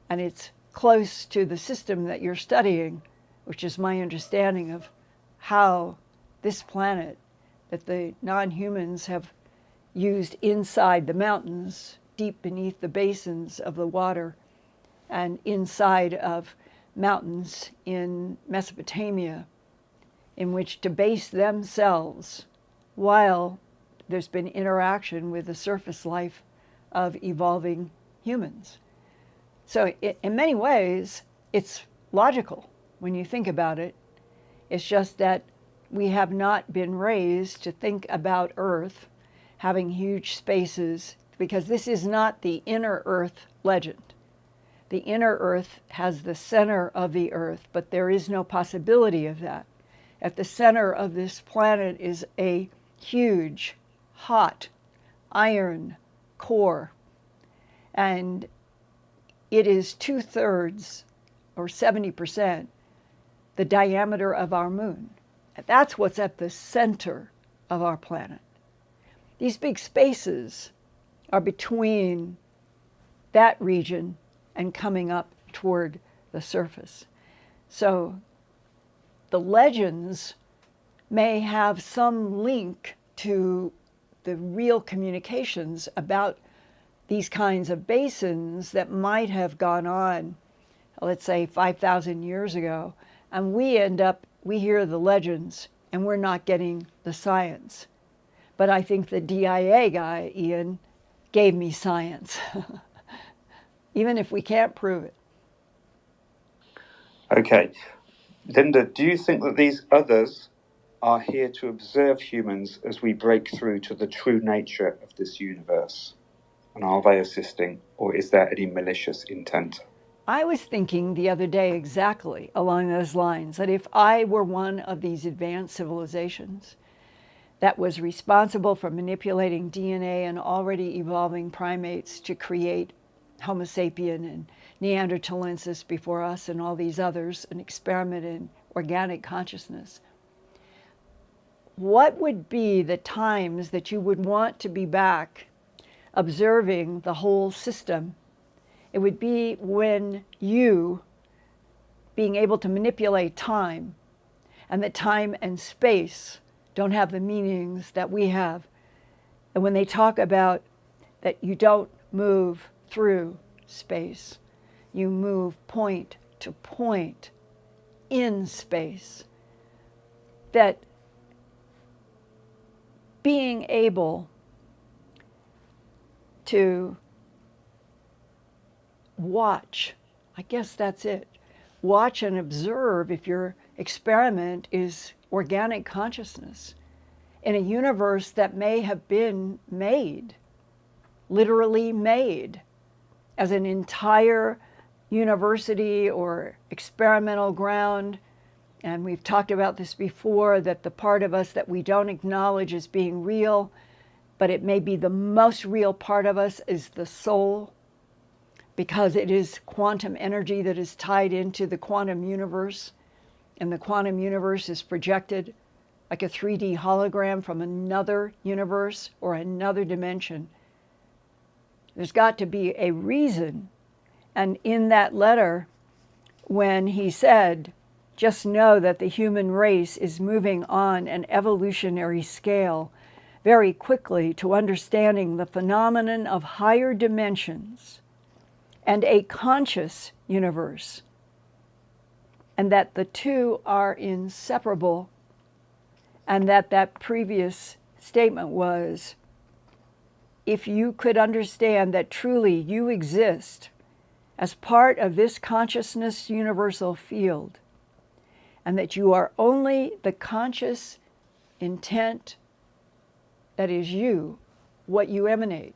and it's close to the system that you're studying, which is my understanding of how this planet that the non-humans have used inside the mountains, deep beneath the basins of the water, and inside of mountains in Mesopotamia, in which to base themselves while there's been interaction with the surface life of evolving humans. So in many ways, it's logical when you think about it. It's just that we have not been raised to think about Earth having huge spaces, because this is not the inner Earth legend. The inner Earth has the center of the Earth, but there is no possibility of that. At the center of this planet is a huge, hot, iron core, and it is 2/3 or 70% the diameter of our moon. That's what's at the center of our planet. These big spaces are between that region and coming up toward the surface. So the legends may have some link to the real communications about these kinds of basins that might have gone on, let's say 5,000 years ago, and we hear the legends and we're not getting the science. But I think the DIA guy, Ian, gave me science, even if we can't prove it. Okay. Linda, do you think that these others are here to observe humans as we break through to the true nature of this universe? And are they assisting, or is there any malicious intent? I was thinking the other day exactly along those lines, that if I were one of these advanced civilizations that was responsible for manipulating DNA and already evolving primates to create Homo sapien and Neanderthalensis before us and all these others, an experiment in organic consciousness, what would be the times that you would want to be back observing the whole system? It would be when you, being able to manipulate time, and that time and space don't have the meanings that we have. And when they talk about that you don't move through space, you move point to point in space, that being able to watch, I guess that's it, watch and observe if your experiment is organic consciousness in a universe that may have been made, literally made, as an entire university or experimental ground. And we've talked about this before, that the part of us that we don't acknowledge as being real, but it may be the most real part of us, is the soul, because it is quantum energy that is tied into the quantum universe. And the quantum universe is projected like a 3D hologram from another universe or another dimension. There's got to be a reason. And in that letter, when he said, just know that the human race is moving on an evolutionary scale very quickly to understanding the phenomenon of higher dimensions and a conscious universe, and that the two are inseparable, and that previous statement was, if you could understand that truly you exist as part of this consciousness universal field, and that you are only the conscious intent that is you, what you emanate.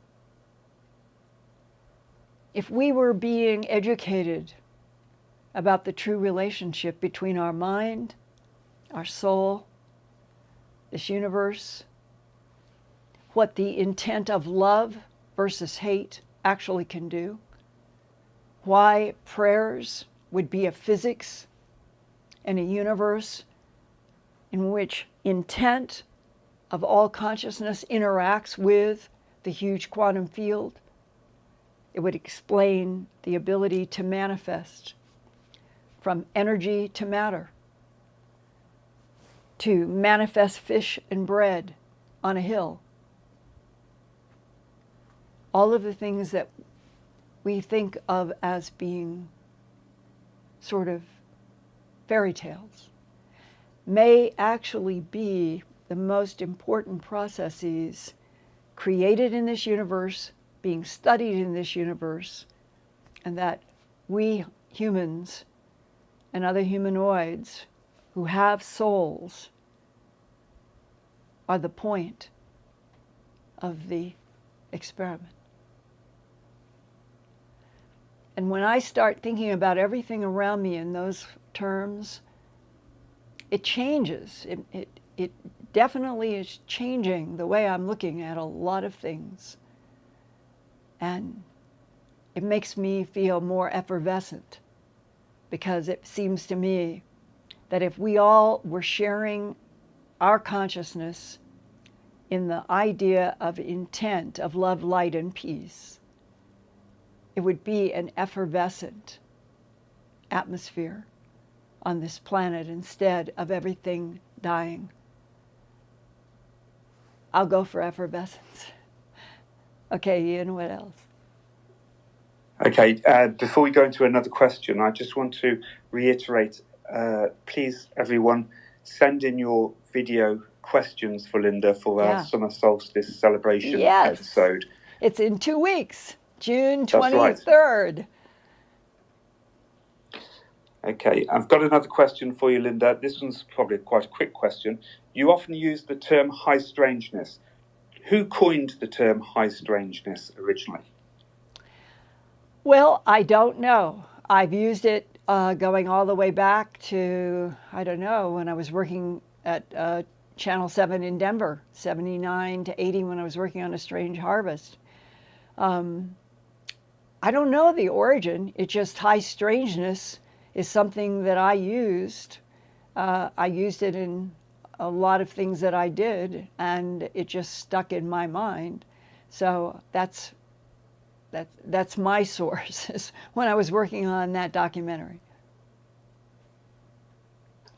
If we were being educated about the true relationship between our mind, our soul, this universe, what the intent of love versus hate actually can do, why prayers would be a physics in a universe in which intent of all consciousness interacts with the huge quantum field, it would explain the ability to manifest from energy to matter, to manifest fish and bread on a hill. All of the things that we think of as being sort of fairy tales may actually be the most important processes created in this universe, being studied in this universe, and that we humans and other humanoids who have souls are the point of the experiment. And when I start thinking about everything around me in those terms, it changes. It definitely is changing the way I'm looking at a lot of things. And it makes me feel more effervescent, because it seems to me that if we all were sharing our consciousness in the idea of intent, of love, light, and peace, it would be an effervescent atmosphere on this planet instead of everything dying. I'll go for effervescence. Okay, Ian, what else? Okay, before we go into another question, I just want to reiterate, please, everyone, send in your video questions for Linda for our Yeah. summer solstice celebration Yes. episode. It's in 2 weeks, June That's right. 23rd. Okay, I've got another question for you, Linda. This one's probably quite a quick question. You often use the term high strangeness. Who coined the term high strangeness originally? Well, I don't know. I've used it going all the way back to, I don't know, when I was working at Channel 7 in Denver, 79 to 80 when I was working on A Strange Harvest. I don't know the origin. It's just high strangeness is something that I used. I used it in a lot of things that I did, and it just stuck in my mind. So that's my source when I was working on that documentary.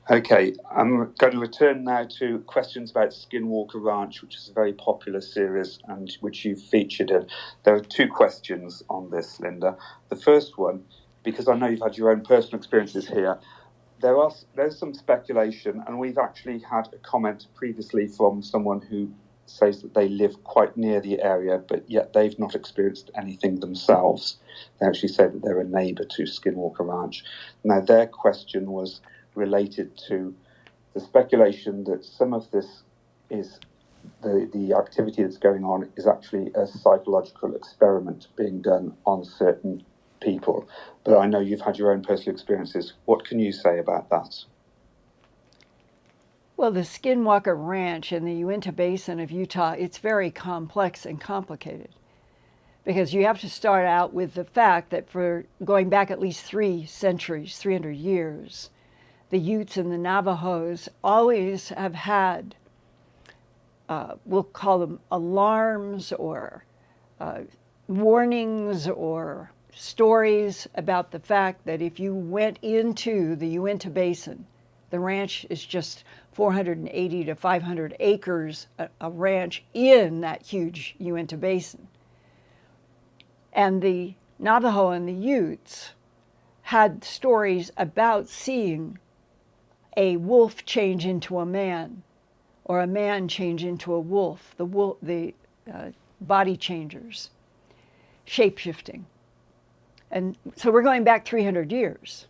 Okay, I'm going to return now to questions about Skinwalker Ranch, which is a very popular series and which you've featured in. There are 2 questions on this, Linda. The first one, because I know you've had your own personal experiences here, there's some speculation, and we've actually had a comment previously from someone who says that they live quite near the area, but yet they've not experienced anything themselves. They actually say that they're a neighbour to Skinwalker Ranch. Now, their question was related to the speculation that some of this is the activity that's going on is actually a psychological experiment being done on certain people. But I know you've had your own personal experiences. What can you say about that? Well, the Skinwalker Ranch in the Uinta Basin of Utah, it's very complex and complicated because you have to start out with the fact that for going back at least 3 centuries, 300 years, the Utes and the Navajos always have had, we'll call them alarms or warnings or stories about the fact that if you went into the Uinta Basin, the ranch is just 480 to 500 acres, a ranch in that huge Uinta Basin. And the Navajo and the Utes had stories about seeing a wolf change into a man or a man change into a wolf, the body changers, shape-shifting. And so we're going back 300 years.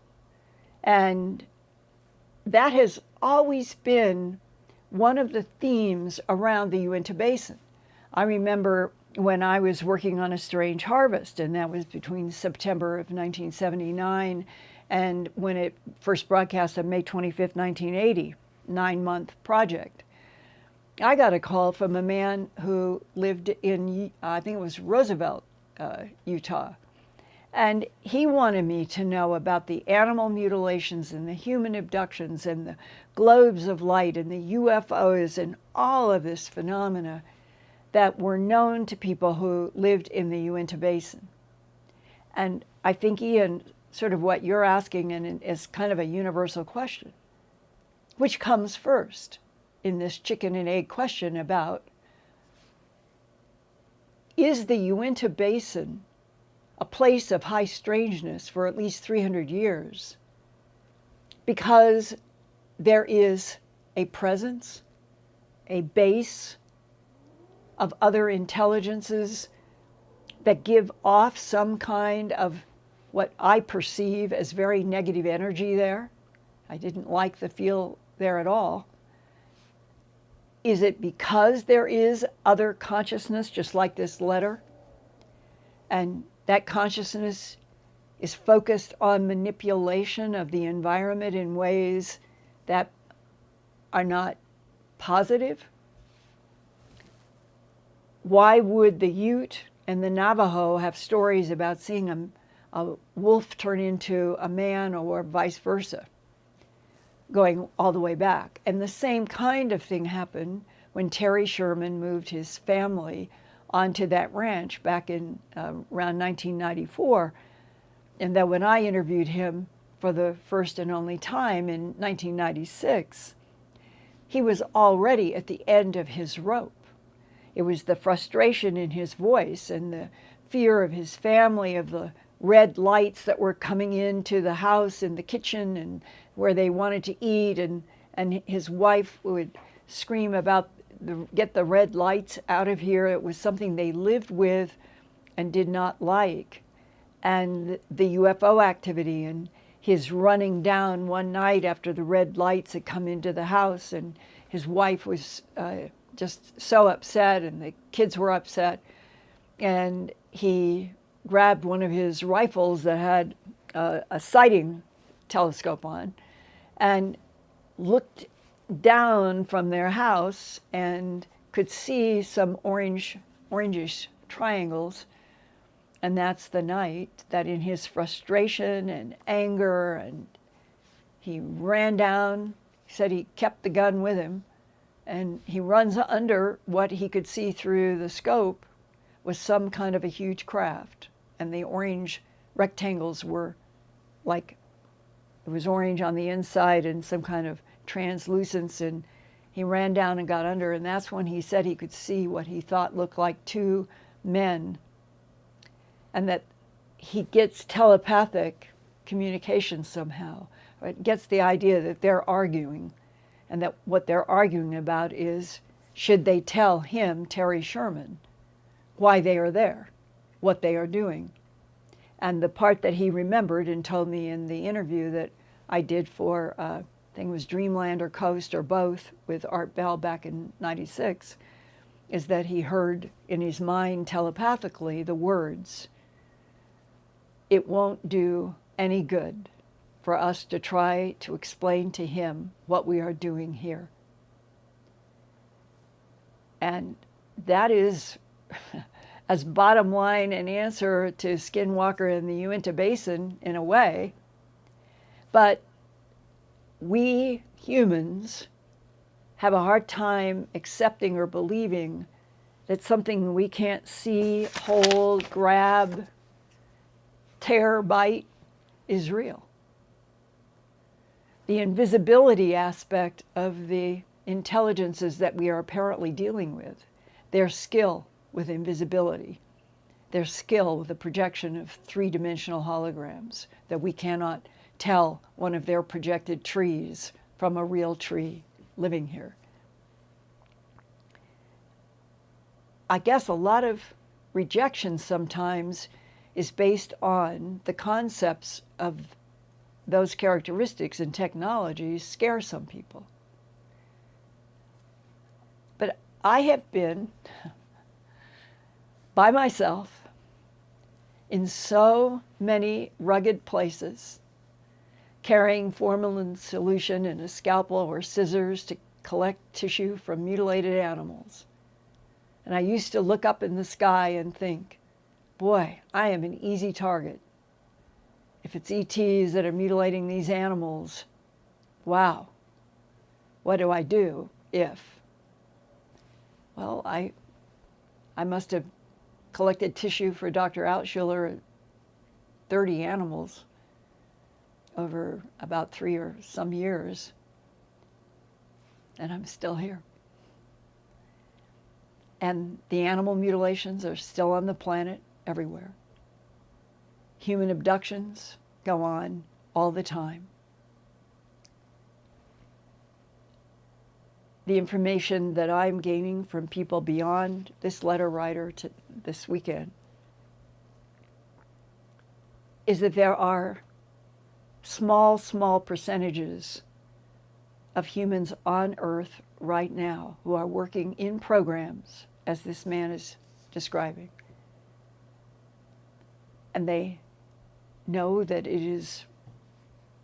And that has always been one of the themes around the Uinta Basin. I remember when I was working on A Strange Harvest, and that was between September of 1979 and when it first broadcast on May 25th, 1980, 9-month project. I got a call from a man who lived in, I think it was Roosevelt, Utah. And he wanted me to know about the animal mutilations and the human abductions and the globes of light and the UFOs and all of this phenomena that were known to people who lived in the Uinta Basin. And I think, Ian, sort of what you're asking and is kind of a universal question. Which comes first in this chicken and egg question about, is the Uinta Basin a place of high strangeness for at least 300 years because there is a presence, a base of other intelligences that give off some kind of what I perceive as very negative energy there? I didn't like the feel there at all. Is it because there is other consciousness, just like this letter? And that consciousness is focused on manipulation of the environment in ways that are not positive? Why would the Ute and the Navajo have stories about seeing a wolf turn into a man or vice versa, going all the way back? And the same kind of thing happened when Terry Sherman moved his family onto that ranch back in around 1994. And then when I interviewed him for the first and only time in 1996, he was already at the end of his rope. It was the frustration in his voice and the fear of his family, of the red lights that were coming into the house and the kitchen and where they wanted to eat, and his wife would scream about get the red lights out of here. It was something they lived with and did not like. And the UFO activity and his running down one night after the red lights had come into the house, and his wife was just so upset and the kids were upset. And he grabbed one of his rifles that had a sighting telescope on and looked down from their house and could see some orangish triangles. And that's the night that, in his frustration and anger, and he ran down. He said he kept the gun with him, and he runs under what he could see through the scope was some kind of a huge craft. And the orange rectangles were like, it was orange on the inside and some kind of translucence. And he ran down and got under, and that's when he said he could see what he thought looked like two men, and that he gets telepathic communication somehow. Right? Gets the idea that they're arguing, and that what they're arguing about is, should they tell him, Terry Sherman, why they are there, what they are doing. And the part that he remembered and told me in the interview that I did for, I think it was Dreamland or Coast or both with Art Bell back in '96, is that he heard in his mind telepathically the words, "It won't do any good for us to try to explain to him what we are doing here." And that is as bottom line an answer to Skinwalker and the Uinta Basin in a way. But we humans have a hard time accepting or believing that something we can't see, hold, grab, tear, bite is real. The invisibility aspect of the intelligences that we are apparently dealing with, their skill with invisibility, their skill with the projection of three-dimensional holograms, that we cannot tell one of their projected trees from a real tree living here. I guess a lot of rejection sometimes is based on the concepts of those characteristics and technologies scare some people. But I have been by myself in so many rugged places, carrying formalin solution in a scalpel or scissors to collect tissue from mutilated animals. And I used to look up in the sky and think, boy, I am an easy target. If it's ETs that are mutilating these animals, wow, what do I do if? Well, I must have collected tissue for Dr. Altschuler, 30 animals over about 3 or some years, and I'm still here. And the animal mutilations are still on the planet everywhere. Human abductions go on all the time. The information that I'm gaining from people beyond this letter writer to this weekend is that there are small percentages of humans on Earth right now who are working in programs, as this man is describing. And they know that it is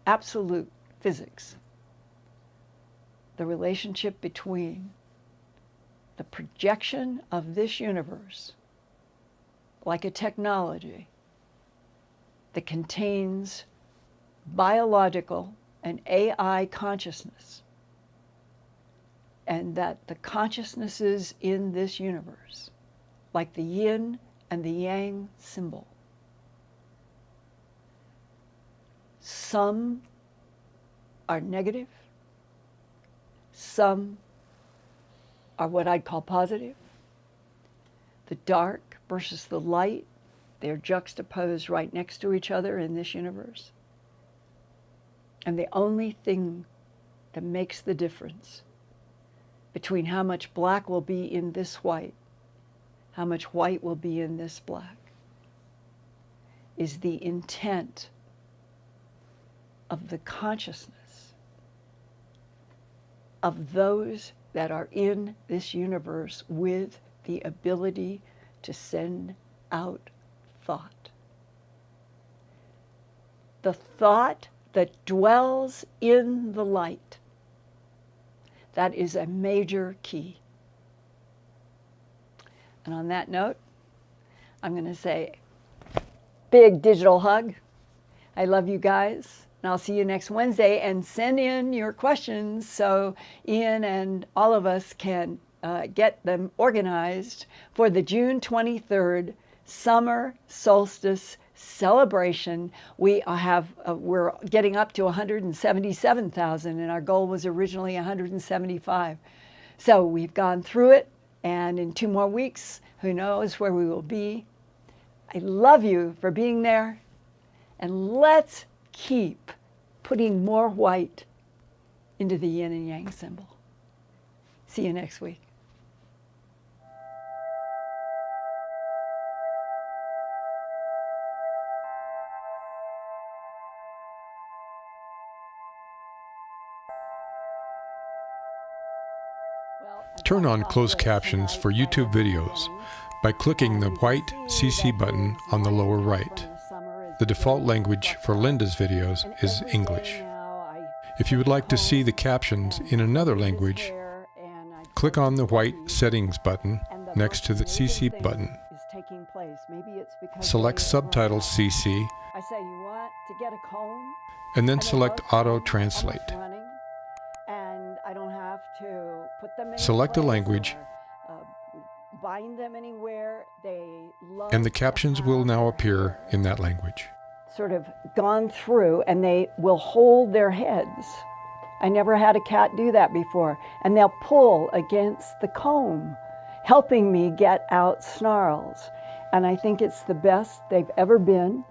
absolute physics, the relationship between the projection of this universe, like a technology that contains biological and AI consciousness, and that the consciousnesses in this universe, like the yin and the yang symbol, some are negative, some are what I'd call positive. The dark versus the light, they're juxtaposed right next to each other in this universe. And the only thing that makes the difference between how much black will be in this white, how much white will be in this black, is the intent of the consciousness of those that are in this universe with the ability to send out thought. The thought that dwells in the light. That is a major key. And on that note, I'm going to say big digital hug. I love you guys. And I'll see you next Wednesday. And send in your questions so Ian and all of us can get them organized for the June 23rd summer solstice celebration. We're getting up to 177,000, and our goal was originally 175. So we've gone through it, and in 2 more weeks, who knows where we will be. I love you for being there, and let's keep putting more white into the yin and yang symbol. See you next week. Turn on closed captions for YouTube videos by clicking the white CC button on the lower right. The default language for Linda's videos is English. If you would like to see the captions in another language, click on the white Settings button next to the CC button. Select Subtitles CC, and then select Auto Translate. Select a language, and the captions will now appear in that language. Sort of gone through, and they will hold their heads. I never had a cat do that before. And they'll pull against the comb, helping me get out snarls. And I think it's the best they've ever been.